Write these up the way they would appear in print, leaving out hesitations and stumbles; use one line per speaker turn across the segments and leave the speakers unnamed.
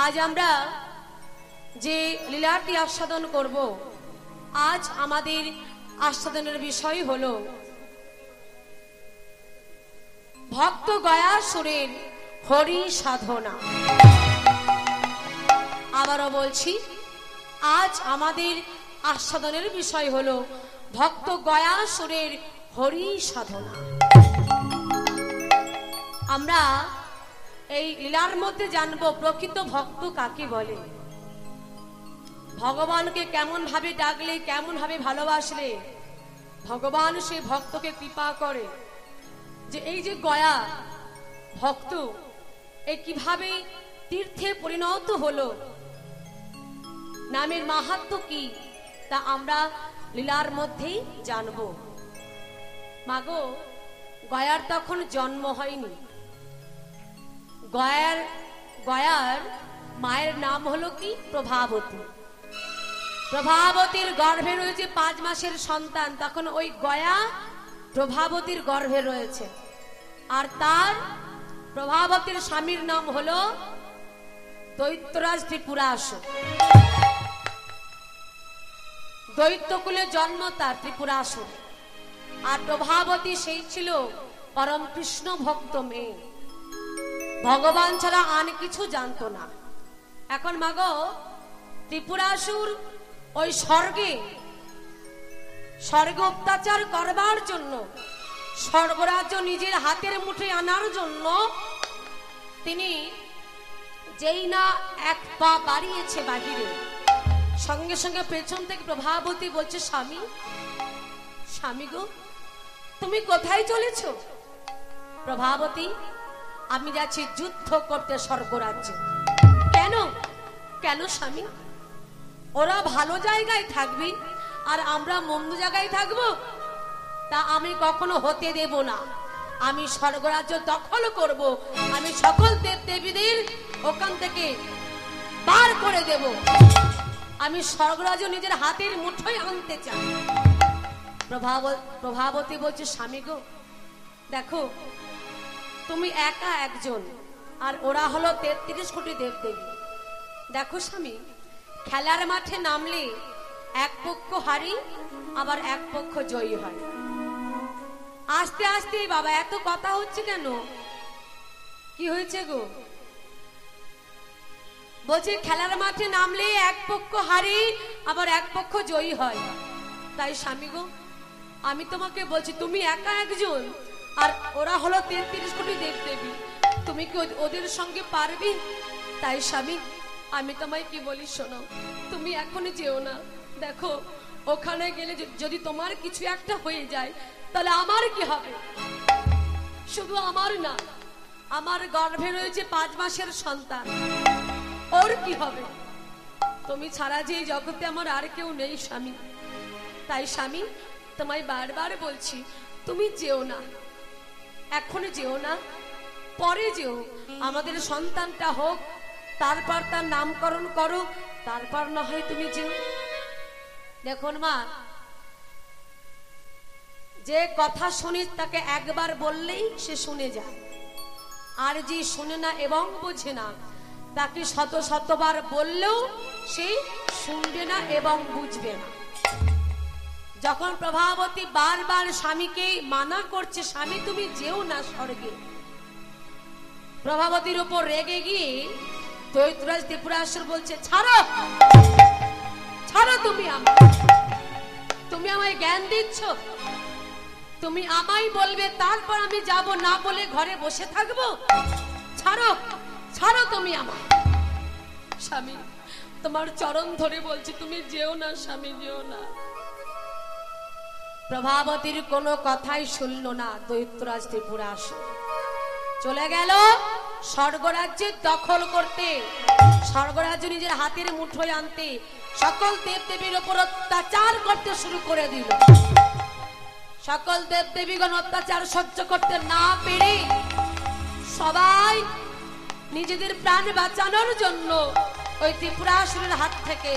আজ আমরা যে লীলাটি আস্বাদন করব, আজ আমাদের আস্বাদনের বিষয় হলো ভক্ত গয়াসুরের হরি সাধনা। আবারও বলছি, আজ আমাদের আস্বাদনের বিষয় হলো ভক্ত গয়াসুরের হরি সাধনা। আমরা এই লীলার মধ্যে জানবো প্রকৃত ভক্ত কাকে বলে, ভগবানকে কেমন ভাবে ডাকলে, কেমন ভাবে ভালোবাসলে ভগবান সেই ভক্তকে কৃপা করে। যে এই যে গয়া ভক্ত, এ কিভাবে তীর্থে পরিণত হলো, নামের মাহাত্ম্য কি, তা আমরা লীলার মধ্যেই জানবো। মাগো, গয়ার তখন জন্ম হয়নি। গয়ার মায়ের নাম হলো কি? প্রভাবতী। প্রভাবতীর গর্ভে রয়েছে 5 মাসের সন্তান। তখন ওই গয়া প্রভাবতীর গর্ভে রয়েছে। আর তার প্রভাবতীর স্বামীর নাম হলো দৈত্যরাজ ত্রিপুরাসুর। দৈত্যকুলে জন্ম তার, ত্রিপুরাসুর। আর প্রভাবতী সেই ছিল পরম কৃষ্ণ ভক্ত মেয়ে, ভগবান ছাড়া আর কিছু জানতো না। এখন মাগো, ত্রিপুরাসুর ওই স্বর্গে অত্যাচার করবার জন্য, স্বর্গরাজ্য নিজের হাতের মুঠোয় আনার জন্য তিনি যেই না এক পা বাড়িয়েছে বাহিরে, সঙ্গে সঙ্গে পেছন থেকে প্রভাবতী বলছে, স্বামী, স্বামী গো, তুমি কোথায় চলেছ? প্রভাবতী, আমি যাচ্ছি যুদ্ধ করতে স্বর্গরাজ্যে। কেন? কেন স্বামী? ওরা ভালো জায়গায় থাকবি আর আমরা মন্দ জায়গায় থাকবো, তা আমি কখনো হতে দেব না। আমি স্বর্গরাজ্য দখল করব, আমি সকল দেব দেবীদের ওখান থেকে বার করে দেব। আমি স্বর্গরাজ্য নিজের হাতের মুঠোয় আনতে চাই। প্রভাবতী বলছে, স্বামী গো, দেখো তুমি একা একজন, আর ওরা হলো 33 কোটি দেব দেবী। দেখো স্বামী, খেলার মাঠে নামলে এক পক্ষ হারি, আবার এক পক্ষ জয়ী হয়। আস্তে আস্তে বাবা, এত কথা হচ্ছে কেন? কি হয়েছে গো? বলছে খেলার মাঠে নামলে এক পক্ষ হারি, আবার এক পক্ষ জয়ী হয়। তাই স্বামী গো, আমি তোমাকে বলছি, তুমি একা একজন, আর ওরা হলো 33 কোটি দেব দেবী, তুমি কি ওদের সঙ্গে পারবি? তাই স্বামী, আমি তোমায় কি বলি শোনো, তুমি এখনই যেও না। দেখো, ওখানে গেলে যদি তোমার কিছু একটা হয়ে যায়, তাহলে আমার কি হবে? শুধু আমার না, আমার গর্ভে রয়েছে 5 মাসের সন্তান, ওর কি হবে? তুমি ছাড়া যে জগতে আমার আর কেউ নেই স্বামী। তাই স্বামী, তোমায় বারবার বলছি, তুমি যেও না, এখন যেও না, পরে যেও। আমাদের সন্তানটা হোক, তারপর তার নামকরণ করো, তারপর না হয় তুমি যেও। দেখুন মা, যে কথা শুনি তাকে একবার বললেই সে শুনে যায়, আর যে শুনে না এবং বোঝে না, তাকে শত শতবার বললেও সে শুনবে না এবং বুঝবে না। যখন প্রভাবতী বারবার স্বামীকে মানা করছে, স্বামী তুমি যেও না স্বর্গে, প্রভাবতীর উপর রেগে গিয়ে দৈত্যরাজ ত্রিপুরাসুর বলছে, ছাড়ো, ছাড়ো, তুমি আমায় জ্ঞান দিচ্ছ? তুমি আমায় বলবে, তারপর আমি যাব, না বলে ঘরে বসে থাকবো? ছাড়ো, ছাড়ো তুমি আমায়। স্বামী, তোমার চরণ ধরে বলছি, তুমি যেও না স্বামী, যেও না। প্রভাবতীর কোনো কথাই শুনল না দৈত্যরাজ ত্রিপুরাসুর। চলে গেল স্বর্গরাজ্যে দখল করতে, স্বর্গরাজ্য নিজের হাতের মুঠোয় আনতে, সকল দেবদেবীর উপর অত্যাচার করতে শুরু করে দিল। সকল দেবদেবীগণ অত্যাচার সহ্য করতে না পেরে সবাই নিজেদের প্রাণ বাঁচানোর জন্য ওই ত্রিপুরাসুরের হাত থেকে,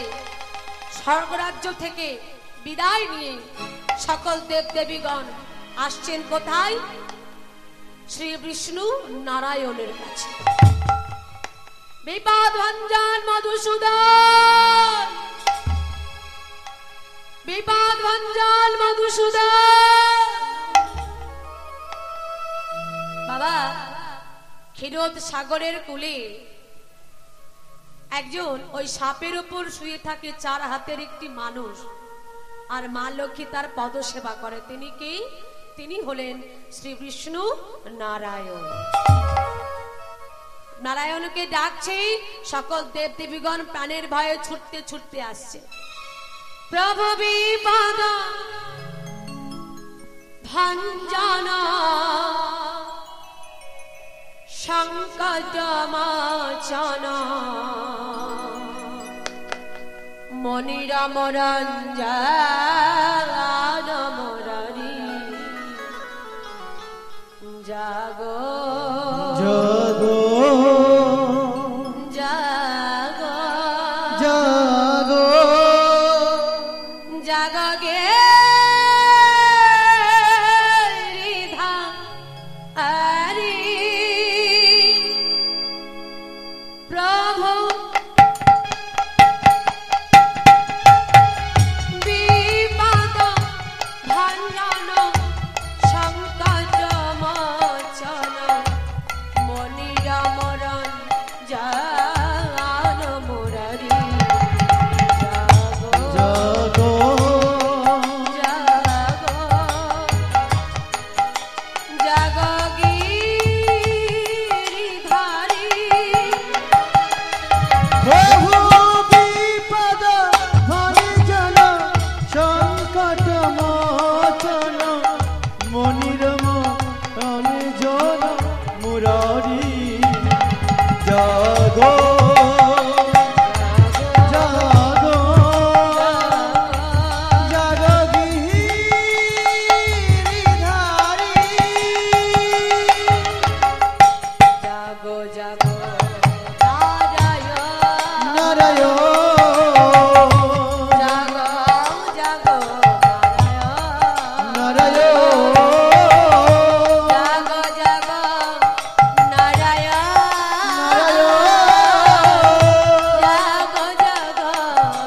স্বর্গরাজ্য থেকে বিদায় নিয়ে সকল দেবদেবীগণ আসছেন কোথায়? শ্রী বিষ্ণু নারায়ণের কাছে। বিপদ ভঞ্জন মধুসূদন, বিপদ ভঞ্জন মধুসূদন। বাবা, ক্ষীরোদ সাগরের কূলে একজন ওই সাপের উপর শুয়ে থাকে 4 হাতের একটি মানুষ, আর মা লক্ষ্মী তার পদ সেবা করে। তিনি কি? তিনি হলেন শ্রী বিষ্ণু নারায়ণ। নারায়ণকে ডাকছে, সকল দেব দেবীগণ প্রাণের ভয়ে ছুটতে ছুটতে আসছে। প্রভু বিপদ ভঞ্জন সংকট মোচন মনিরাম রঞ্জন মুরারি জাগো
জাগো
জাগো
জাগো
জাগো গে প্রভু বিপদ ভঞ্জন সংকট মোচন মনিরাম রঞ্জন মুরারি জাগো
জাগো
জাগো জাগো গিরিধারী
প্রভু বিপদ ভঞ্জন সংকট মোচন মনিরম রঞ্জন মুরারি জাগো জাগো জাগো গিরিধারী
জাগো জাগো নারায়ণ
নারায়ণ
জাগো জাগো
নারায়ণ
জাগো জাগো নারায়ণ জাগো জাগো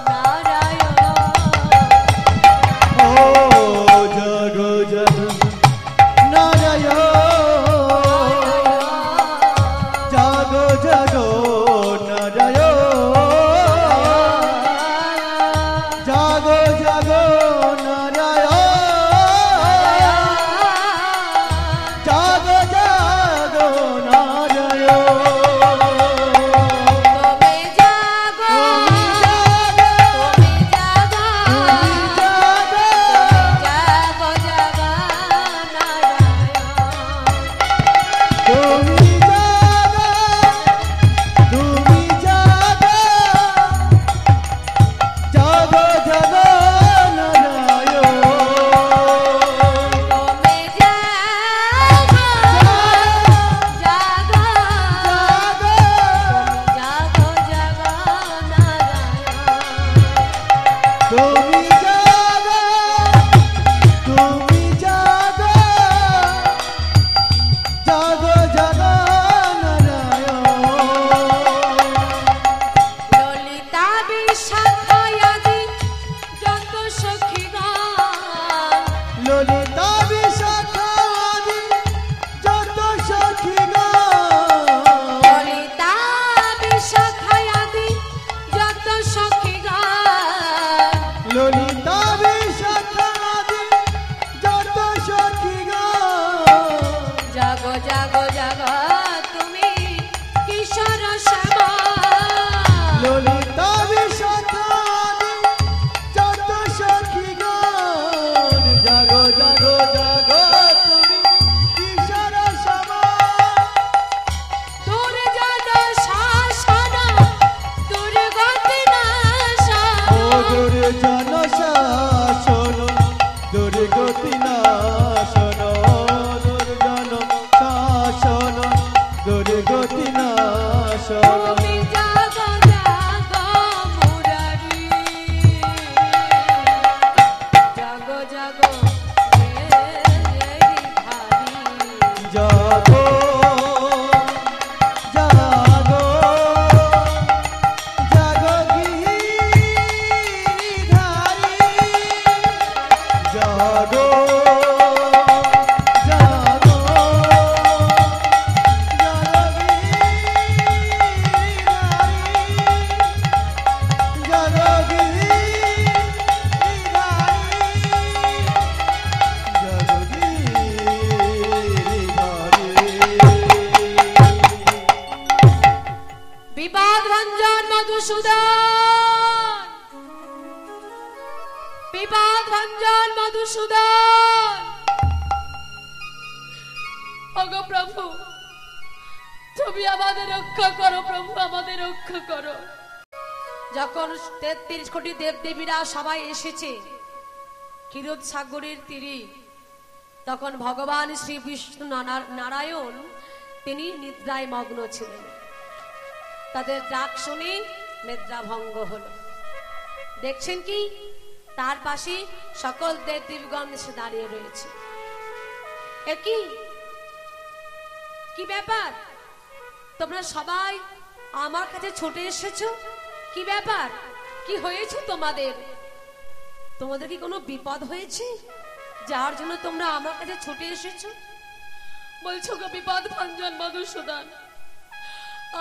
নারায়ণ
ও জাগো জাগো নারায়ণ জাগো জাগো নারায়ণ
ভঞ্জন মধুসূদন, বিপদ ভঞ্জন মধুসূদন। ওগো প্রভু, তুমি আমাদের রক্ষা করো প্রভু, আমাদের রক্ষা করো। যখন 33 কোটি দেবদেবীরা সবাই এসেছে ক্ষীরোদ সাগরের তীরে, তখন ভগবান শ্রী বিষ্ণু নারায়ণ তিনি নিদ্রায় মগ্ন ছিলেন। তাদের ডাক শুনে নিদ্রা ভঙ্গ হলো। দেখছেন কি, তার পাশে সকল দেবদেবীগণ এসে দাঁড়িয়ে রয়েছে। কি ব্যাপার, তোমরা সবাই আমার কাছে ছুটে এসেছো? কি ব্যাপার, কি হয়েছে তোমাদের? তোমাদের কি কোনো বিপদ হয়েছে যার জন্য তোমরা আমার কাছে ছুটে এসেছো? বলছো গো বিপদ ভঞ্জন মধুসূদন,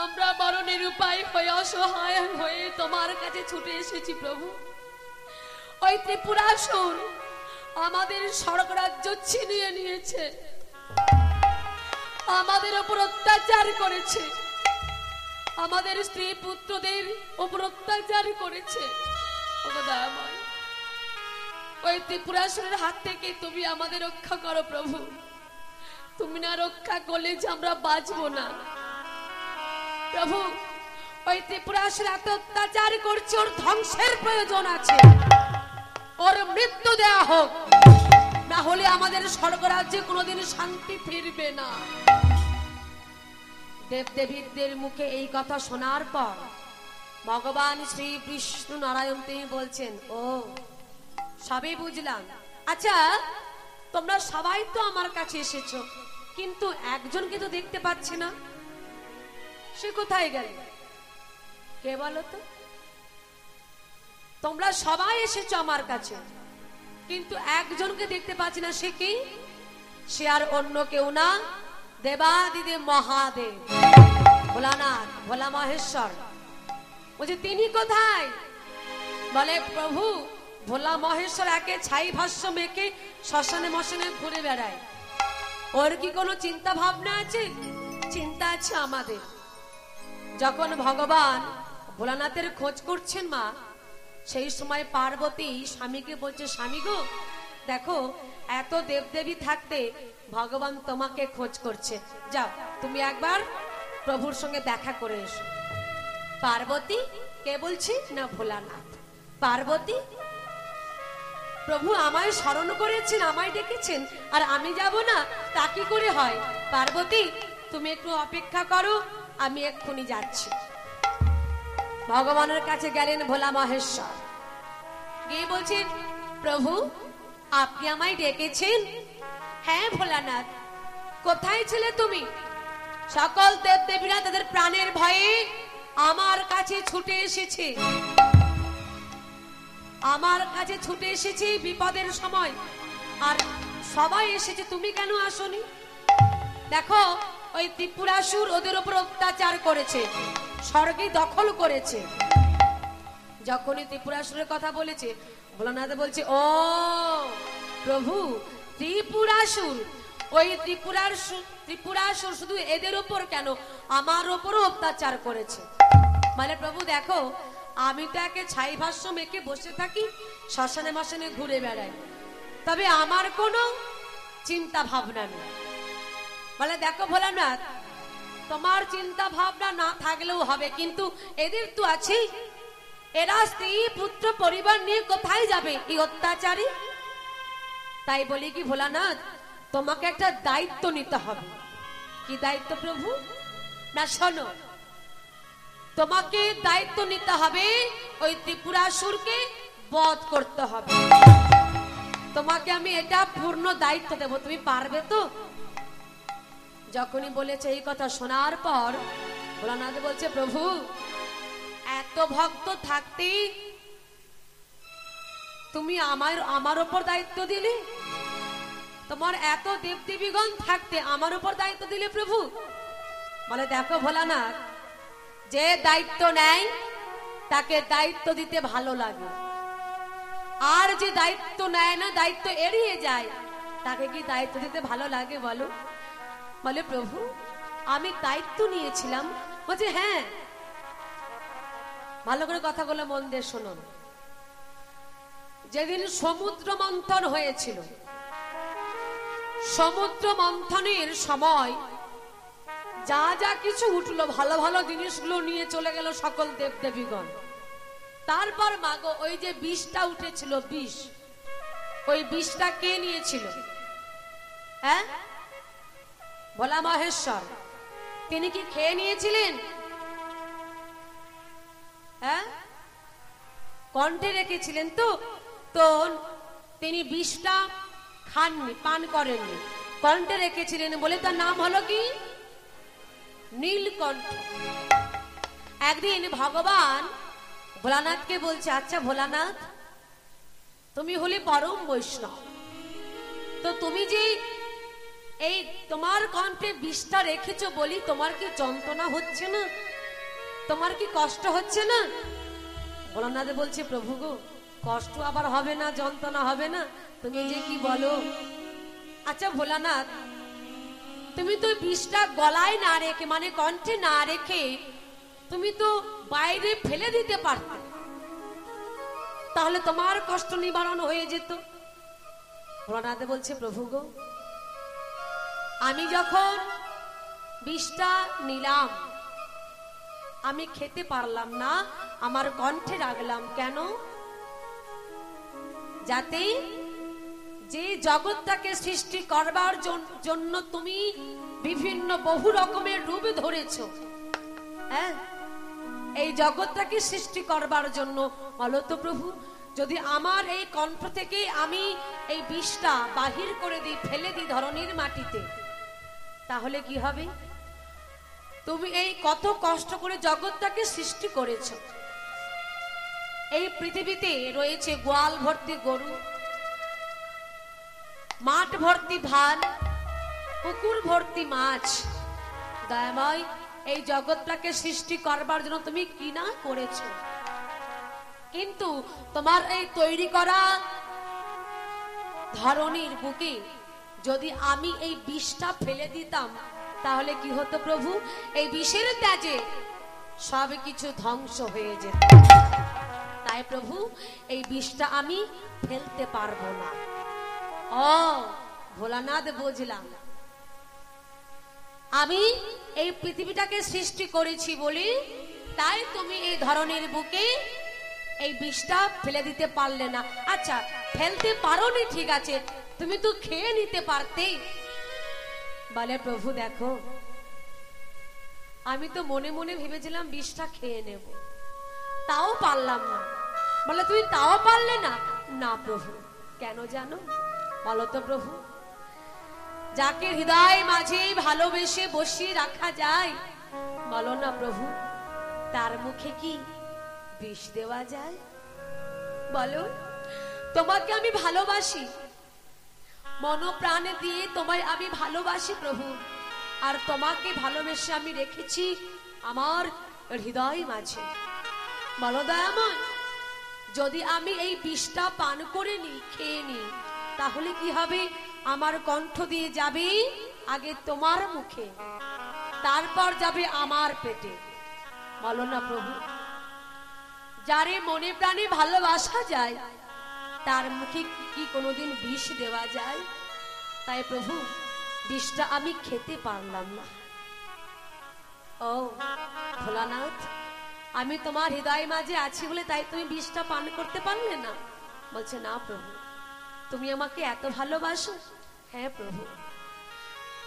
আমরা বড় নিরুপায় হয়ে অসহায় হয়ে তোমার কাছে ছুটে এসেছি প্রভু। ওই ত্রিপুরাসুর আমাদের স্বর্গরাজ্য ছিনিয়ে নিয়েছে, আমাদের উপর অত্যাচার করেছে, আমাদের স্ত্রী পুত্রদের উপর অত্যাচার করেছে। ওই ত্রিপুরাসুরের হাত থেকে তুমি আমাদের রক্ষা করো প্রভু। তুমি না রক্ষা করলে যে আমরা বাঁচবো না প্রভু। ওই ত্রিপুরাসুর এত অত্যাচার করছে, ওর ধ্বংসের প্রয়োজন আছে, ওর মৃত্যু দেয়া হোক, না হলে আমাদের স্বর্গরাজ্যে কোনোদিন শান্তি ফিরবে না। দেবদেবীদের মুখে এই কথা শোনার পর ভগবান শ্রী বিষ্ণু নারায়ণ তিনি বলছেন, ও সবই বুঝলাম। আচ্ছা, তোমরা সবাই তো আমার কাছে এসেছো, কিন্তু একজনকে তো দেখতে পাচ্ছি না, সে কোথায় গেল? কে বলো তো? তোমরা সবাই এসেছো আমার কাছে, কিন্তু একজনকে দেখতে পাচ্ছি না, সে কি? সে আর অন্য কেউ না, দেবাদিদেব মহাদেব ভোলানাথ, ভোলা মহেশ্বর। বলছে তিনি কোথায়? বলে প্রভু, ভোলা মহেশ্বর একে ছাই ভাষ্য মেখে শ্মশানে মশানে ঘুরে বেড়ায়। ওর কি কোনো চিন্তা ভাবনা আছে? চিন্তা আছে আমাদের। যখন ভগবান ভোলানাথের খোঁজ করছেন মা, সেই সময় পার্বতী স্বামীকে বলছে, স্বামী গো দেখো, এত দেবদেবী থাকতে ভগবান তোমাকে খোঁজ করছে, যাও তুমি একবার প্রভুর সঙ্গে দেখা করে এসো। পার্বতী কে বলছি? না ভোলানাথ। পার্বতী, প্রভু আমায় স্মরণ করেছেন, আমায় ডেকেছেন, আর আমি যাব না, তা কি করে হয়? পার্বতী তুমি একটু অপেক্ষা করো, আমি এক্ষুনি যাচ্ছি। ভগবানের কাছে গেলেন ভোলা মহেশ্বর, গিয়ে বলছেন, প্রভু আপনি আমায় ডেকেছেন? হ্যাঁ ভোলানাথ। কোথায় ছিলে তুমি? সকল দেবদেবীরা তাদের প্রাণের ভয়ে আমার কাছে ছুটে এসেছে, আমার কাছে ছুটে এসেছে বিপদের সময়, আর সবাই এসেছে, তুমি কেন আসনি? দেখো, ওই ত্রিপুরাসুর ওদের উপর অত্যাচার করেছে, স্বর্গে দখল করেছে। যখনই ত্রিপুরাসুরের কথা বলেছে, ভোলানাথ বলছে, ও প্রভু, ত্রিপুরাসুর, ওই ত্রিপুরাসুর শুধু এদের উপর কেন, আমার উপরও অত্যাচার করেছে। মানে প্রভু দেখো, আমি তো একে ছাই ভাষ্য মেখে বসে থাকি, শ্মশানে মশানে ঘুরে বেড়াই, তবে আমার কোনো চিন্তা ভাবনা নেই। বলে দেখো ভোলানাথ, তোমার চিন্তা ভাবনা না থাকলেও হবে, কিন্তু এদের তো আছে, এরা স্ত্রী পুত্র পরিবার নিয়ে কোথায় যাবে এই অত্যাচারী? তাই বলি কি ভোলানাথ, তোমাকে একটা দায়িত্ব নিতে হবে। কি দায়িত্ব প্রভু? না শোনো, তোমাকে দায়িত্ব নিতে হবে, ওই ত্রিপুরাসুরকে বধ করতে হবে। তোমাকে আমি এটা পূর্ণ দায়িত্ব দেব, তুমি পারবে তো? যখনই বলেছে এই কথা শোনার পর ভোলানাথ বলছে, প্রভু এত ভক্ত থাকতে তুমি আমার উপর দায়িত্ব দিলে, তোমার এত দেবদেবীগণ থাকতে আমার উপর দায়িত্ব দিলে প্রভু। বলে দেখো ভোলানাথ, যে দায়িত্ব নেয় তাকে দায়িত্ব দিতে ভালো লাগে, আর যে দায়িত্ব নেয় না, দায়িত্ব এড়িয়ে যায়, তাকে কি দায়িত্ব দিতে ভালো লাগে বলো? বলে প্রভু আমি দায়িত্ব নিয়েছিলাম। বলছে হ্যাঁ, ভালো করে কথাগুলো মন দিয়ে শুনুন। যেদিন সমুদ্র মন্থন হয়েছিল, সমুদ্র মন্থনের সময় যা যা কিছু উঠলো, ভালো ভালো জিনিসগুলো নিয়ে চলে গেল সকল দেবদেবীগণ। তারপর মাগো ওই যে বিষটা উঠেছিল, বিষ, ওই বিষটা কে নিয়েছিল? হ্যাঁ, ভোলা মহেশ্বর। তিনি কি খেয়ে নিয়েছিলেন? হ্যাঁ, কণ্ঠে রেখেছিলেন তো। তো তিনি বিষটা খাননি, পান করেননি, কণ্ঠে রেখেছিলেন বলে তার নাম হলো কি নীলকণ্ঠ। একদিন ভগবান ভোলানাথকে বলছে, আচ্ছা ভোলানাথ, তুমি হলে পরম বৈষ্ণব, তো তুমি যে এই তোমার কণ্ঠে বিষটা রেখেছো বলি তোমার কি যন্ত্রণা হচ্ছে না? তোমার কি কষ্ট হচ্ছে না? ভোলানাথ বলছে, প্রভু গো, কষ্ট আবার হবে না, যন্ত্রণা হবে না, তুমি যে কি বলো। আচ্ছা ভোলানাথ, তুমি তো বিষটা গলায় না রেখে, মানে কণ্ঠে না রেখে তুমি তো বাইরে ফেলে দিতে পারতে, তাহলে তোমার কষ্ট নিবারণ হয়ে যেত। ভোলানাথ বলছে, প্রভু গো, আমি যখন বিষটা নিলাম আমি খেতে পারলাম না, আমার কণ্ঠে রাখলাম। কেন? যাতে যে জগৎটাকে সৃষ্টি করবার জন্য তুমি বিভিন্ন বহু রকমের রূপ ধরেছো, হ্যাঁ, এই জগৎটাকে সৃষ্টি করবার জন্য। বলো তো প্রভু, যদি আমার এই কণ্ঠ থেকে আমি এই বিষটা বাহির করে দিই, ফেলে দিই ধরনীর মাটিতে, তাহলে কি হবে? তুমি এই কত কষ্ট করে জগৎটাকে সৃষ্টি করেছো। এই পৃথিবীতে রয়েছে গোয়াল ভর্তি গরু, মাঠ ভর্তি ধান, পুকুর ভর্তি মাছ। দয়াময়, এই জগৎটাকে সৃষ্টি করবার জন্য তুমি কি না করেছো, কিন্তু তোমার এই তৈরি করা ধরনীর বুকে যদি আমি এই বিষটা ফেলে দিতাম, তাহলে কি হতো প্রভু? এই বিষের তেজে সব কিছু ধ্বংস হয়ে যেত। তাই প্রভু, এই বিষটা আমি ফেলতে পারবো না। ও ভোলানাথ, বুঝলাম, আমি এই পৃথিবীটাকে সৃষ্টি করেছি বলি তাই তুমি এই ধরনের বুকে এই বিষটা ফেলে দিতে পারলে না। আচ্ছা, ফেলতে পারোনি ঠিক আছে, তুমি তো খেয়ে নিতে পারতে। বলে, প্রভু দেখো, আমি তো মনে মনে ভেবেছিলাম বিষটা খেয়ে নেব, তাও পারলাম না। বলে, তুমি তাও পারলে না? না প্রভু। কেন জানো? বলো তো প্রভু। যাকে হৃদয় মাঝে ভালোবেসে বসিয়ে রাখা যায়, বলো না প্রভু, তার মুখে কি বিষ দেওয়া যায়? বলো, তোমাকে আমি ভালোবাসি, মন প্রাণে দিয়ে তোমায় আমি ভালোবাসি প্রভু, আর তোমাকে ভালোবেসে আমি রেখেছি আমার হৃদয় মাঝে। বলো দয়াময়, যদি আমি এই বিষটা পান করে নি, খেয়ে নি, তাহলে কি হবে? আমার কণ্ঠ দিয়ে যাবে আগে তোমার মুখে, তারপর যাবে আমার পেটে। বলো না প্রভু, যারে মনে প্রাণে ভালোবাসা যায় তার মুখে কি কোনোদিন বিষ দেওয়া যায়? তাই প্রভু, বিষটা আমি খেতে পারলাম না। ও ভোলানাথ, আমি তোমার হৃদয় মাঝে আছি বলে তাই তুমি বিষটা পান করতে পারলে না? বলছে, না প্রভু, তুমি আমাকে এত ভালোবাসো। হ্যাঁ প্রভু,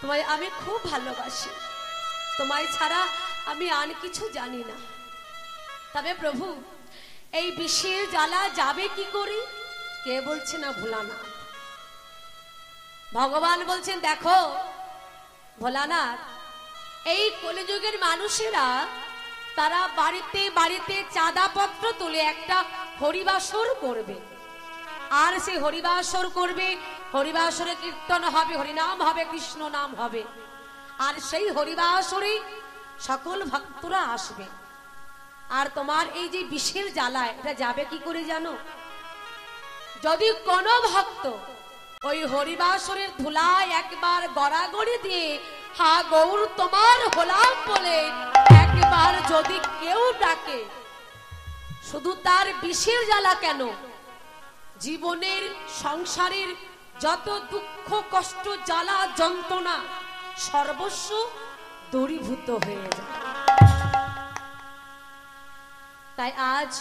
তোমায় আমি খুব ভালোবাসি, তোমায় ছাড়া আমি আর কিছু জানি না। তবে প্রভু, এই বিষের জ্বালা যাবে কি করে? কে বলছে? না ভোলানাথ। ভগবান বলছেন, দেখো ভোলানাথ, এই কলিযুগের মানুষেরা তারা বাড়িতে বাড়িতে চাঁদা পত্র তুলে একটা হরিবাসর করবে, আর সেই হরিবাসর করবে, হরিবাসরে কীর্তন হবে, হরিনাম হবে, কৃষ্ণ নাম হবে, আর সেই হরিবাসরে সকল ভক্তরা আসবে। আর তোমার এই যে বিষের জ্বালা, এটা যাবে কি করে জানো? যদি কোন ভক্ত ওই হরিবাসরের ধুলায় একবার গড়াগড়ি দিয়ে হা গৌর তোমার হলাম বলে একবার যদি কেউ ডাকে, শুধু তার বিষের জ্বালা কেন, জীবনের সংসারের যত দুঃখ কষ্ট জ্বালা যন্ত্রণা সর্বস্ব দূরীভূত হয়ে যায়। তাই আজ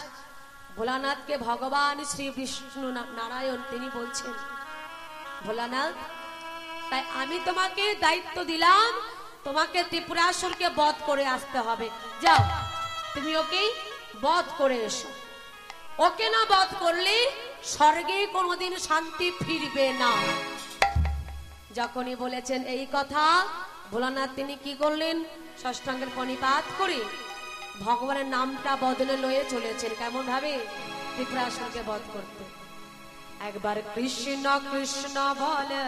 ভোলানাথকে ভগবান শ্রী বিষ্ণু নারায়ণ তিনি বলছেন, ভোলানাথ, তাই আমি তোমাকে দায়িত্ব দিলাম, তোমাকে ত্রিপুরাসুরকে বধ করে আসতে হবে। যাও, তুমি ওকে বধ করে এসো। ওকে না বধ করলে স্বর্গে কোনোদিন শান্তি ফিরবে না। যখনই বলেছেন এই কথা, ভোলানাথ তিনি কি করলেন, ষষ্ঠাঙ্গের প্রণিপাত করে ভগবানের নামটা বদলে লয়ে চলেছেন। কেমন ভাবে? ত্রিপুরাসুরকে বধ করতে। একবার কৃষ্ণ কৃষ্ণ বলে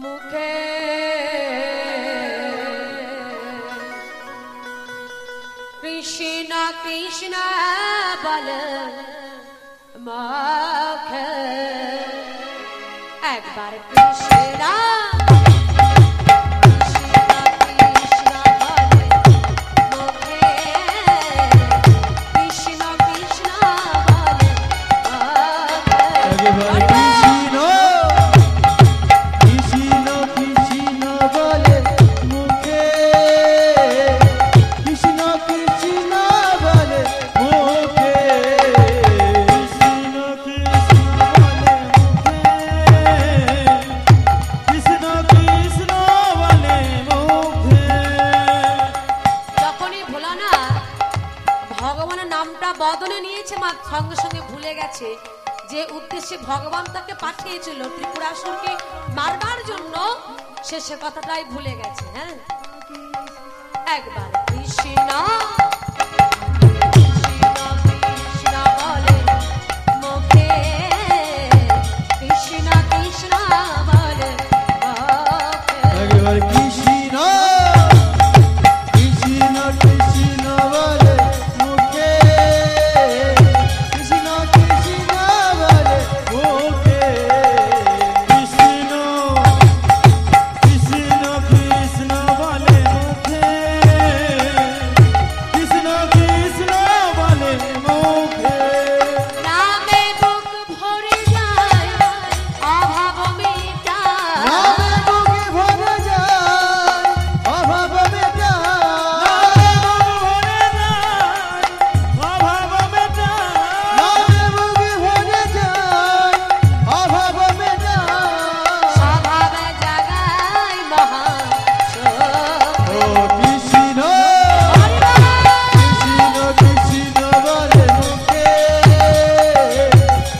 মুখে, কৃষ্ণ কৃষ্ণ বলে মুখে, একবার কৃষ্ণ সঙ্গে সঙ্গে ভুলে গেছে যে উদ্দেশ্যে ভগবান তাকে পাঠিয়েছিল ত্রিপুরাসুরকে মারবার জন্য, সে কথাটাই ভুলে গেছে। হ্যাঁ, একবার কৃষ্ণ কৃষ্ণ বলে মুখে, কৃষ্ণ কৃষ্ণ বলে মুখে,
একবার কৃষ্ণ কৃষ্ণ কৃষ্ণ বলে মুখে, কৃষ্ণ কৃষ্ণ বলে মুখে, কৃষ্ণ কৃষ্ণ কৃষ্ণ বলে মুখে, কৃষ্ণ কৃষ্ণ বলে মুখে,
নামে বুক ভরে যায় অভাব মিটায়,
নামে বুকে ভরে যায় অভাব মেটায়, অভাব মেটায়, নামে বুকে ভরে যায় অভাব মেটায়,
স্বভাবে জাগায় মহা
ও কৃষ্ণ কৃষ্ণ কৃষ্ণ বলে মুখে,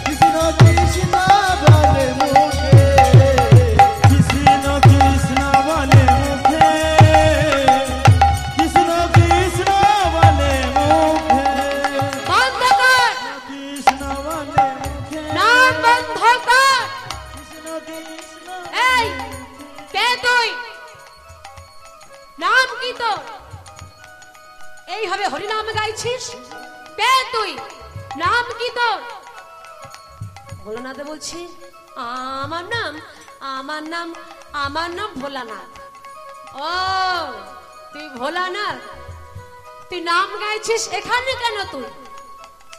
কৃষ্ণ কৃষ্ণ বলে মুখে, কৃষ্ণ কৃষ্ণ বলে মুখে, কৃষ্ণ কৃষ্ণ বলে মুখে,
বন্ধ কর,
কৃষ্ণ বলে মুখে,
নাম বন্ধ কর।
কৃষ্ণ কৃষ্ণ
এই কে তুই? নাম কি তোর? এইভাবে হরিনাম গাইছিস? কে তুই? নাম কি তোর? ভোলানাথ বলছি, আমার নাম আমার নাম আমার নাম ভোলানাথ। ও, তুই ভোলানাথ? তুই নাম গাইছিস এখানে কেন তুই?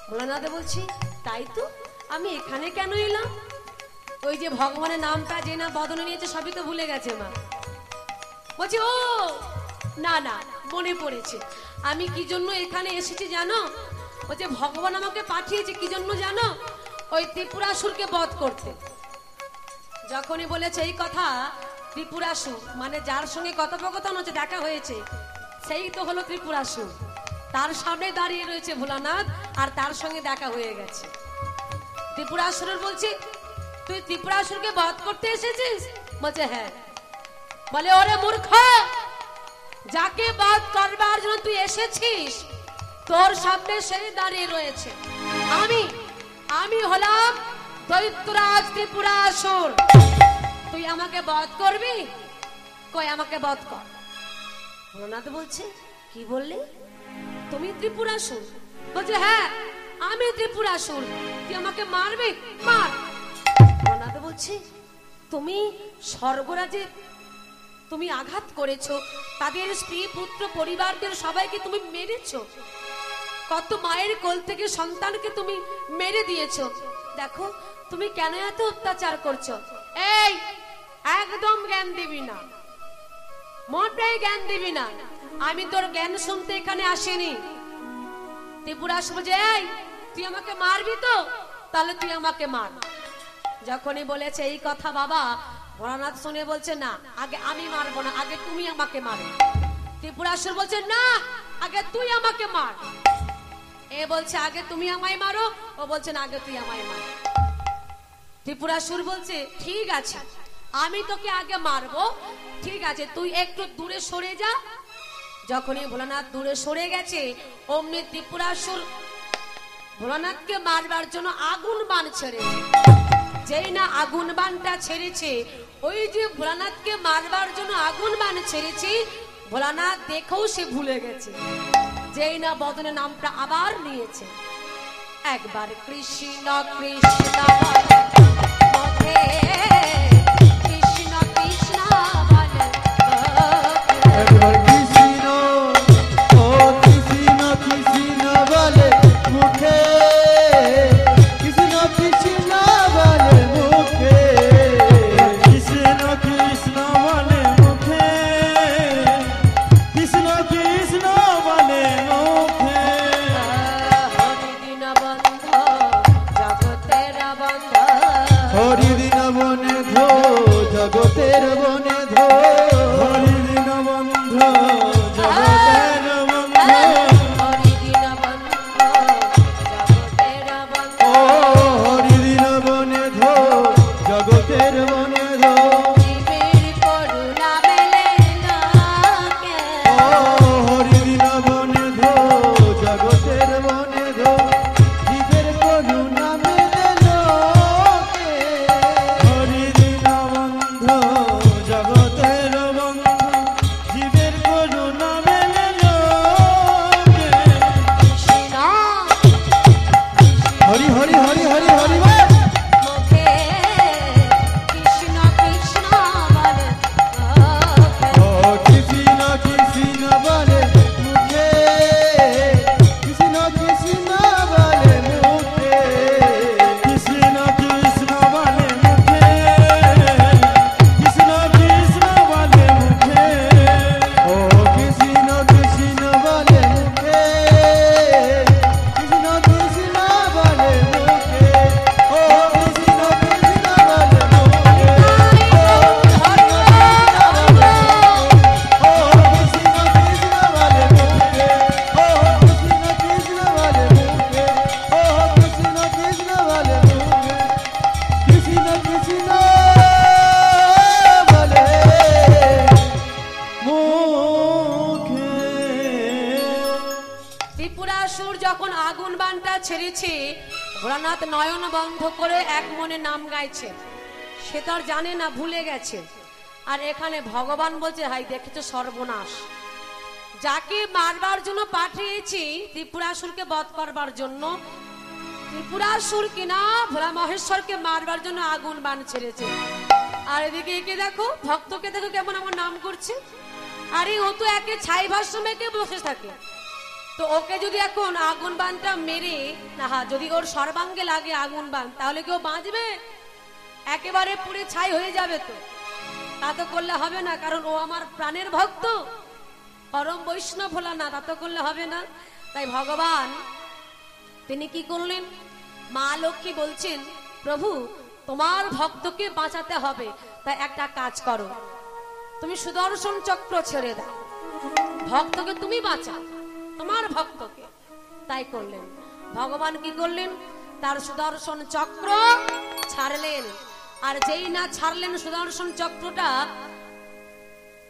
ভোলানাথ বলছি, তাই তো, আমি এখানে কেন এলাম? ওই যে ভগবানের নামটা যে না বদলে নিয়েছে সবই তো ভুলে গেছে মা। বলছি, ও না না, মনে পড়েছে, আমি কি জন্য এখানে এসেছি জানো? বলছে ভগবান আমাকে পাঠিয়েছে কি জন্য জানো? ওই ত্রিপুরাসুরকে বধ করতে। যখনই বলেছে এই কথা, ত্রিপুরাসুর মানে যার সঙ্গে কথোপকথন হচ্ছে, দেখা হয়েছে, সেই তো হলো ত্রিপুরাসুর। তার সামনে দাঁড়িয়ে রয়েছে ভোলানাথ, আর তার সঙ্গে দেখা হয়ে গেছে। ত্রিপুরাসুরের বলছে, তুই ত্রিপুরাসুরকে বধ করতে এসেছিস? বলছে হ্যাঁ। বলে ওরে মূর্খ, যাকে বধ করবার জন্য তুই এসেছিস তোর সামনে সেই দাঁড়িয়ে রয়েছে। আমি হলাম দৈত্যরাজ ত্রিপুরাসুর। তুই আমাকে বধ করবি? কই আমাকে বধ কর। ভোলানাথ বলছে, কি বললি? তুমি ত্রিপুরাসুর? বলছে হ্যাঁ, আমি ত্রিপুরাসুর। তুই আমাকে মারবি? মার। ভোলানাথ বলছে, তুমি স্বর্গরাজে তুমি আঘাত করেছো, তাদের স্ত্রী পুত্র পরিবারদের সবাইকে তুমি মেরেছো। কত মায়ের কোল থেকে সন্তানকে তুমি মেরে দিয়েছো। দেখো তুমি কেন এত অত্যাচার করছো। এই একদম জ্ঞান দিবি না, মোটেই জ্ঞান দিবি না। আমি তোর জ্ঞান শুনতে এখানে আসিনি। ত্রিপুরাসুর বলছে, এই তুই আমাকে মারবি তো, তাহলে তুই আমাকে মার। যখনই বলেছে এই কথা বাবা ভোলানাথ শুনে বলছে, না আগে আমি মারবো না, আগে তুমি আমাকে মারো। ত্রিপুরাসুর বলছে, না আগে তুই আমাকে মার। এ বলছে আগে তুমি আমায় মারো, ও বলছে না আগে তুই আমায় মার। ত্রিপুরাসুর বলছে, ঠিক আছে আমি তোকে আগে মারবো, ঠিক আছে তুই একটু দূরে সরে যা। যখনই ভোলানাথ দূরে সরে গেছে, অমনি ত্রিপুরাসুর ভোলানাথকে মারবার জন্য আগুন বাণ ছেড়েছে। যেই না আগুন বাণটা ছেড়েছে, ওই যে ভোলানাথকে মারবার জন্য আগুন বাণ ছেড়েছে, ভোলানাথ দেখেও সে ভুলে গেছে। যেই না বদনে নামটা আবার নিয়েছে, একবার কৃষ্ণ কৃষ্ণ বলে, কৃষ্ণ কৃষ্ণ বলে,
একবার কৃষ্ণ, ও কৃষ্ণ কৃষ্ণ বলে মুখে, কৃষ্ণ কৃষ্ণ বলে মুখে, কৃষ্ণ কৃষ্ণ বলে মুখে, কৃষ্ণ কৃষ্ণ বলে মুখে।
হরি দিন বন্ধ জগতের বনে ধো,
হরি দিন বন্ধ জগতের বন্ধ,
হরি দিন বন্ধ জগতের বন্ধ,
ও হরি দিন বনে ধো জগতের বনে ধো,
জীবের করুণা মেলে লোকে,
ও হরি দিন বনে ধো জগতের বনে ধো, জীবের করুণা মেলে লোকে, হরি দিন বন্ধ জগতের বন্ধ, জীবের করুণা মেলে লোকে।
কৃষ্ণ
হরি হরি হরি হরি হরি বল।
মুখে, কৃষ্ণ কৃষ্ণ বলে মুখে।
ও কৃষ্ণ কৃষ্ণ বলে মুখে, কৃষ্ণ কৃষ্ণ বলে মুখে, কৃষ্ণ কৃষ্ণ বলে মুখে, কৃষ্ণ কৃষ্ণ বলে মুখে, ও কৃষ্ণ কৃষ্ণ বলে মুখে, কৃষ্ণ কৃষ্ণ বলে মুখে, ও কৃষ্ণ কৃষ্ণ বলে মুখে,
ত্রিপুরাসুর যখন আগুন বাণটা ছেড়েছে, ভোলানাথ নয়ন বন্ধ করে এক মনে নাম গাইছে। সে তো আর জানে না, ভুলে গেছে। আর এখানে ভগবান বলছে, হাই দেখেছো সর্বনাশ, যাকে মারবার জন্য পাঠিয়েছি ত্রিপুরাসুরকে বধ করবার জন্য, ত্রিপুরাসুর কিনা ভোলা মহেশ্বরকে মারবার জন্য আগুন বাণ ছেড়েছে। আর এদিকে একে দেখো, ভক্তকে দেখো কেমন আমার নাম করছে। আরে ও তো একে ছাই ভাষ্য মেখে বসে থাকে, তো ওকে যদি এখন আগুন বাণটা মেরে না, যদি ওর সর্বাঙ্গে লাগে আগুন বাণ, তাহলে কেউ বাঁচবে? একেবারে পুড়ে ছাই হয়ে যাবে। তো তা তো করলে হবে না, কারণ ও আমার প্রাণের ভক্ত, পরম বৈষ্ণব ভোলানাথ, তা তো করলে হবে না। তাই ভগবান তিনি কি করলেন, মা লক্ষ্মী বলছেন, প্রভু তোমার ভক্তকে বাঁচাতে হবে, তাই একটা কাজ করো, তুমি সুদর্শন চক্র ছেড়ে দাও, ভক্তকে তুমি বাঁচাও, তোমার ভক্তকে। তাই করলেন। ভগবান কি করলেন, তার সুদর্শন চক্র ছাড়লেন। আর যেই না ছাড়লেন সুদর্শন চক্রটা,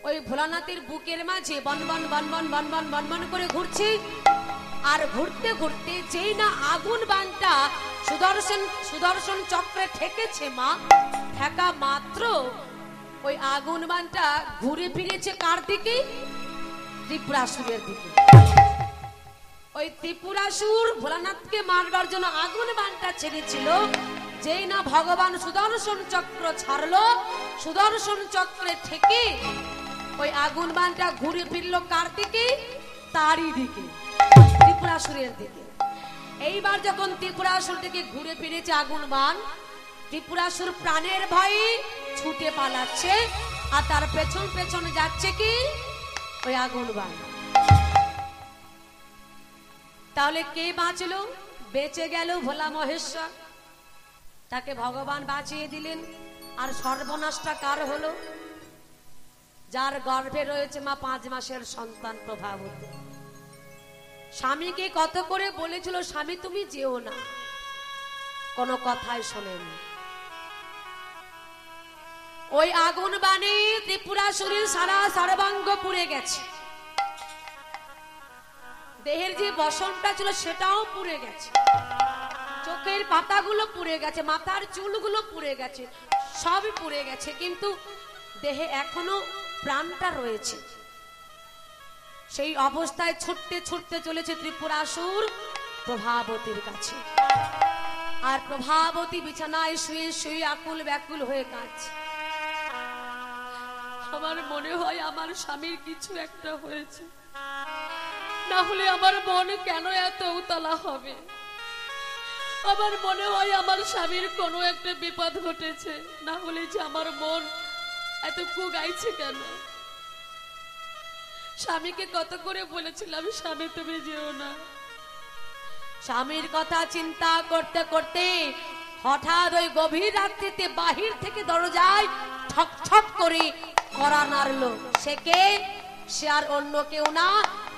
ওই ভোলানাথের বুকের মাঝে বনবন বনবন বনবন বনবন করে ঘুরছে। আর ঘুরতে ঘুরতে যেই না আগুন বাণটা সুদর্শন চক্রে ঠেকেছে, মা ঠেকা মাত্র ওই আগুন বাণটা ঘুরে ফিরেছে কার দিকে? ত্রিপুরাসুরের দিকে। ওই ত্রিপুরাসুর ভোলানাথকে মারবার জন্য আগুন বাণটা ছেড়েছিল, যেই না ভগবান সুদর্শন চক্র ছাড়লো, সুদর্শন চক্রে থেকে ওই আগুন বাণটা ঘুরে ফিরলো কার দিকে? তারই দিকে। ত্রিপুরাসুরের দিকে। এইবার যখন ত্রিপুরাসুর থেকে ঘুরে ফিরেছে আগুন বান, ত্রিপুরাসুর প্রাণের ভয়ে ছুটে পালাচ্ছে, আর তার পেছন পেছন যাচ্ছে কি ওই আগুন বান। তাহলে কে বাঁচলো? বেঁচে গেল ভোলা মহেশ্বর, তাকে ভগবান বাঁচিয়ে দিলেন। আর সর্বনাশটা কার হলো? যার গর্ভে রয়েছে মা 5 মাসের সন্তান প্রভাবতী। স্বামীকে কত করে বলেছিল, স্বামী তুমি যেও না, কোনো কথাই শোনেনি। ওই আগুন বাণী ত্রিপুরাসুরীর সারা সর্বাঙ্গ পুড়ে গেছে, দেহের যে বসনটা ছিল সেটাও পুড়ে গেছে, চোখের পাতাগুলো পুড়ে গেছে, মাথার চুলগুলো পুড়ে গেছে, সবই পুড়ে গেছে, কিন্তু দেহে এখনো প্রাণটা রয়েছে। সেই অবস্থায় ছুটতে ছুটতে চলেছে ত্রিপুরাসুর প্রভাবতীর কাছে। আর প্রভাবতী বিছানায় শুয়ে শুয়ে আকুল ব্যাকুল হয়ে কাঁদছে। আমার মনে হয় আমার স্বামীর কিছু একটা হয়েছে, না হলে আমার মন কেন এত উতলা হবে? আমার মনে হয় আমার স্বামীর কোনো একটা বিপদ ঘটেছে, না হলে যে আমার মন এত কুগাইছে কেন? স্বামীকে কত করে বলেছিলাম, স্বামী তুমি যেও না। স্বামীর কথা চিন্তা করতে করতে হঠাৎ ওই গভীর রাত্রিতে বাহির থেকে দরজায় ঠক ঠক করে কড়া নাড়লো। সে কে? সে আর অন্য কেউ না,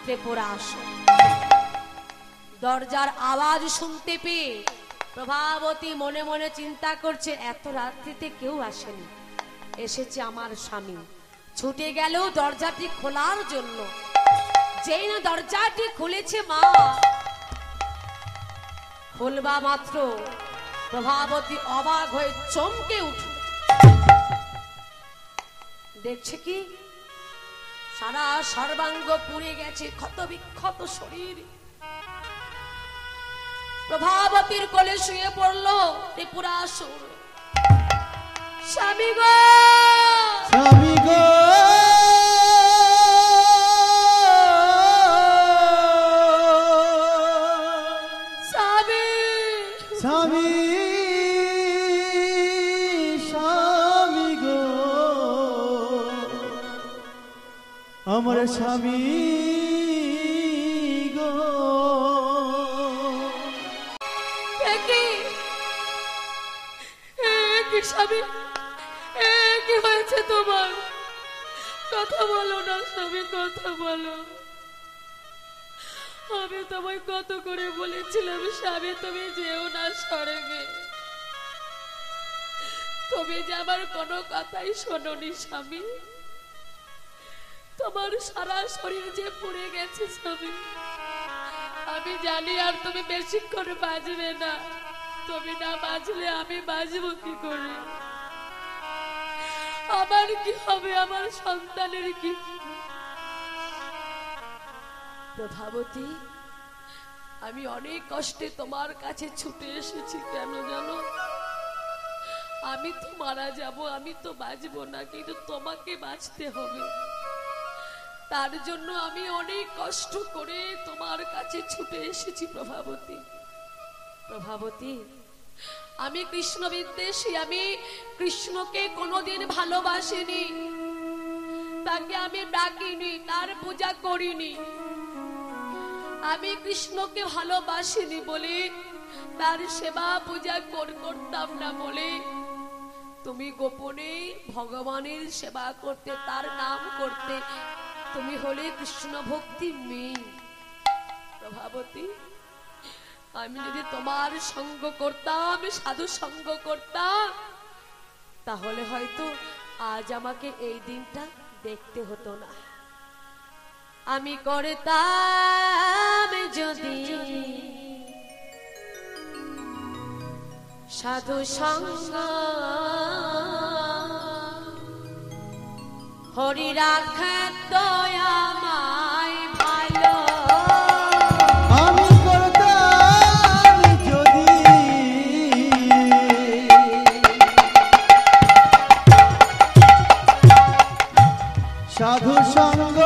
ত্রিপুরাসুর। দরজার আওয়াজ শুনতে পেয়ে প্রভাবতী মনে মনে চিন্তা করছে, এত রাত্রিতে কেউ আসেনি, এসেছে আমার স্বামী। ছুটে গেল দরজাটি খোলার জন্য। যেই না দরজাটি খুলেছে মা, খুলবা মাত্র প্রভাবতী অবাক হয়ে চমকে উঠল। দেখছে কি, সারা সর্বাঙ্গ পুড়ে গেছে, ক্ষত বিক্ষত শরীর। প্রভাবতীর কোলে শুয়ে পড়ল ত্রিপুরাসুর। স্বামী গো,
স্বামী গো,
স্বামী,
স্বামী, স্বামী গো, আমার স্বামী গো।
স্বামী, কি হয়েছে তোমার? কথা বলো না স্বামী, কথা বলো। আমি তোমায় কত করে বলেছিলাম, স্বামী তুমি যেও না স্বর্গে, তুমি যে আমার কোনো কথাই শোনোনি স্বামী। তোমার সারা শরীর যে পুড়ে গেছে স্বামী, আমি জানি আর তুমি বেশিক্ষণ বাঁচবে না। তুমি না বাঁচলে আমি বাঁচবো কি করে? আমার কি হবে? আমার সন্তানের কি? প্রভাবতী, আমি অনেক কষ্টে তোমার কাছে ছুটে এসেছি, কেন জানো? আমি তো মারা যাব, আমি তো বাঁচবো না, কিন্তু তোমাকে বাঁচতে হবে। তার জন্য আমি অনেক কষ্ট করে তোমার কাছে ছুটে এসেছি প্রভাবতী। প্রভাবতী, আমি কৃষ্ণ বিদ্বেষী, আমি কৃষ্ণকে কোনোদিন ভালোবাসিনি, তাকে আমি ডাকিনি, তার পূজা করিনি। আমি কৃষ্ণকে ভালোবাসিনি বলে, তার সেবা পূজা করতাম না বলে তুমি গোপনে ভগবানের সেবা করতে, তার নাম করতে। তুমি হলে কৃষ্ণ ভক্তি মেয়ে। প্রভাবতী, আমি যদি তোমার সঙ্গ করতাম, সাধু সঙ্গ করতাম, তাহলে হয়তো আজ আমাকে এই দিনটা দেখতে হতো না। আমি করতাম যদি সাধু সঙ্গ, হরি রাখে দয়ামায় ভালো।
আমি করতাম যদি সাধু সঙ্গ,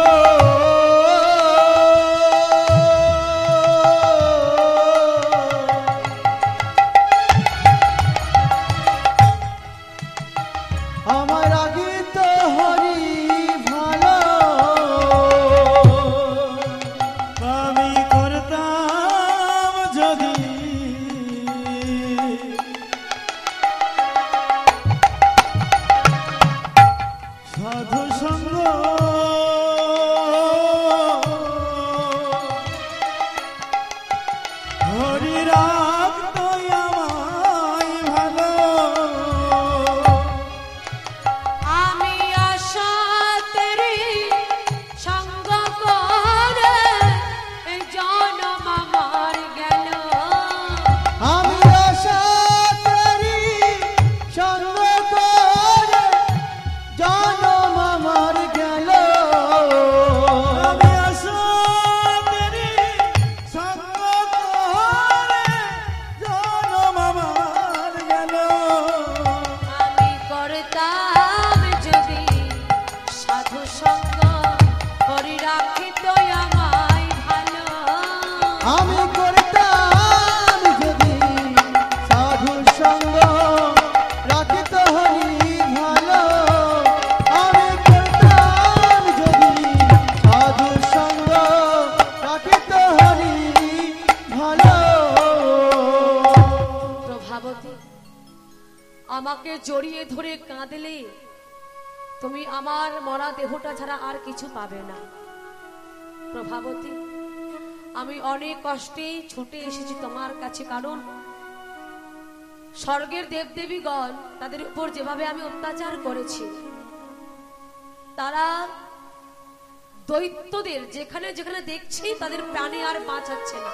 আমি করতাম যদি সাধু সঙ্গ রাখিত হরি ভালো, আমি করতাম যদি সাধু সঙ্গ রাখিত হরি ভালো।
প্রভাবতী, আমাকে জড়িয়ে ধরে কাঁদলে তুমি আমার মরা দেহটা ছাড়া আর কিছু পাবে না। প্রভাবতী, আমি অনেক কষ্টে ছুটে এসেছি তোমার কাছে, কারণ স্বর্গের দেবদেবীগণ তাদের উপর যেভাবে আমি অত্যাচার করেছি, তারা দৈত্যদের যেখানে যেখানে দেখছি তাদের প্রাণে আর বাঁচাচ্ছে না,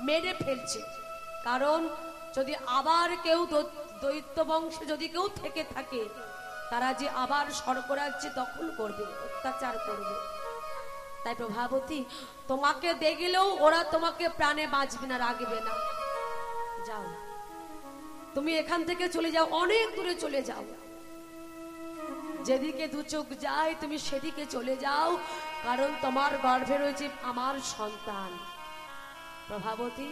মেরে ফেলছে। কারণ যদি আবার কেউ দৈত্য বংশে যদি কেউ থেকে থাকে, তারা যে আবার স্বর্গরাজ্যে দখল করবে, অত্যাচার করবে। তাই প্রভাবতী, তোমাকে দেখলেও ওরা তোমাকে প্রাণে বাঁচবে না, রাখবে না। যাও, তুমি এখান থেকে চলে যাও, অনেক দূরে চলে যাও, যেদিকে দু চোখ যায় তুমি সেদিকে চলে যাও, কারণ তোমার গর্ভে রয়েছে আমার সন্তান। প্রভাবতী,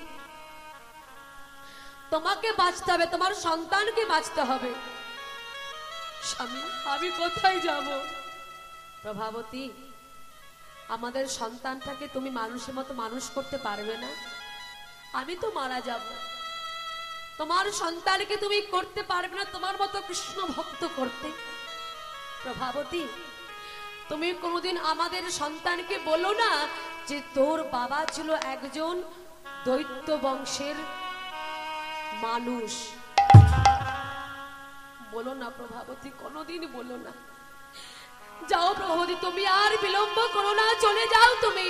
তোমাকে বাঁচতে হবে, তোমার সন্তানকে বাঁচতে হবে। স্বামী, আমি কোথায় যাব? প্রভাবতী, আমাদের সন্তানটাকে তুমি মানুষের মতো মানুষ করতে পারবে না, আমি তো মারা যাব। তোমার সন্তানকে তুমি করতে পারবে না তোমার মতো কৃষ্ণ ভক্ত করতে। প্রভাবতী, তুমি কোনোদিন আমাদের সন্তানকে বলো না যে তোর বাবা ছিল একজন দৈত্য বংশের মানুষ। বলো না প্রভাবতী, কোনোদিন বলো না। যাও প্রভাবতী, তুমি আর বিলম্ব করো না, চলে যাও তুমি।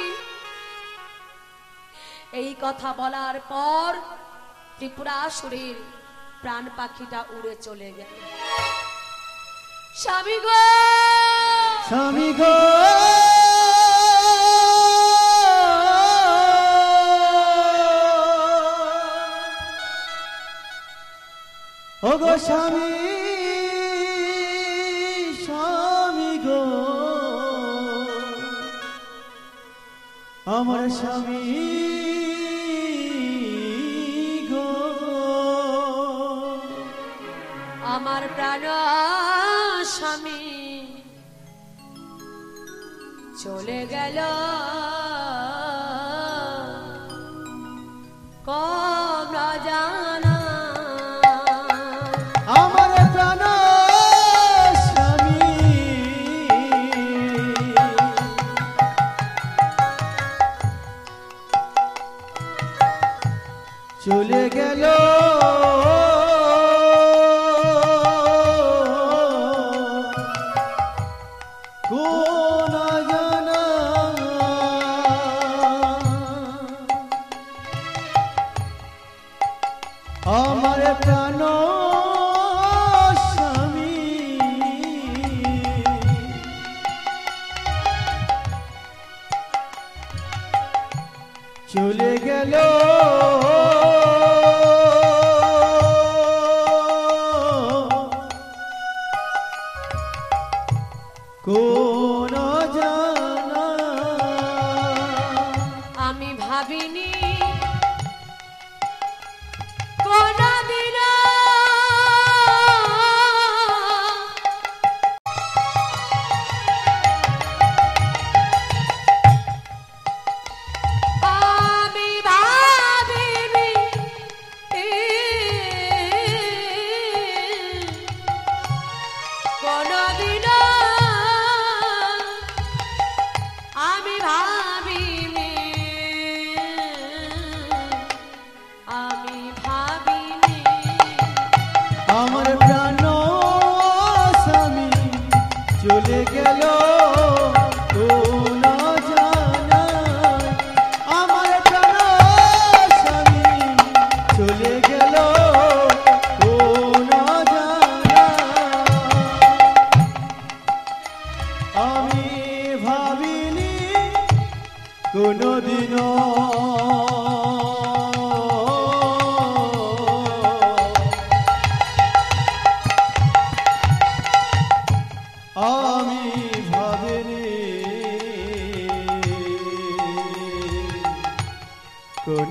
এই কথা বলার পর ত্রিপুরাসুরের প্রাণ পাখিটা উড়ে চলে গেল। স্বামী গো,
স্বামী গো, ও গো স্বামী, স্বামী গো, আমার স্বামী গো,
আমার প্রাণ স্বামী চলে গেল কম না জানা।
আমার প্রাণ স্বামী চলে গেল কোন জানা। আমার প্রাণ স্বামী চলে গেল কোন জানা।
আমি ভাবিনি কোনদিন আমি ভাবিনি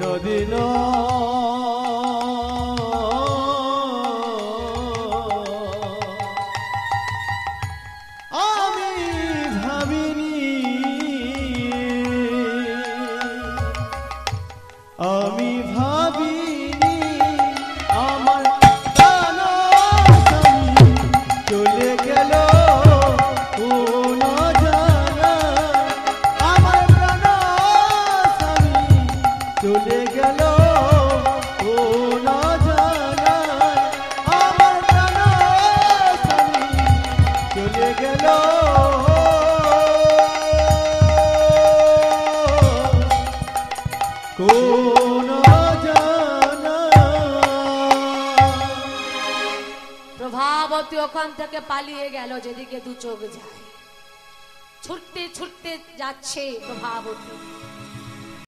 কোনদিন আমি ভাবিনি আমি ভাবিনি আমার প্রাণ স্বামী চলে গেল কোন জানা আমার প্রাণ স্বামী চলে গেল কোন জানা আমার প্রাণ স্বামী চলে গেল কোন জানা
প্রভাবতী ওখান থেকে পালিয়ে গেল যেদিকে দু চোখ যায়। ছুটতে ছুটতে যাচ্ছে প্রভাবতী।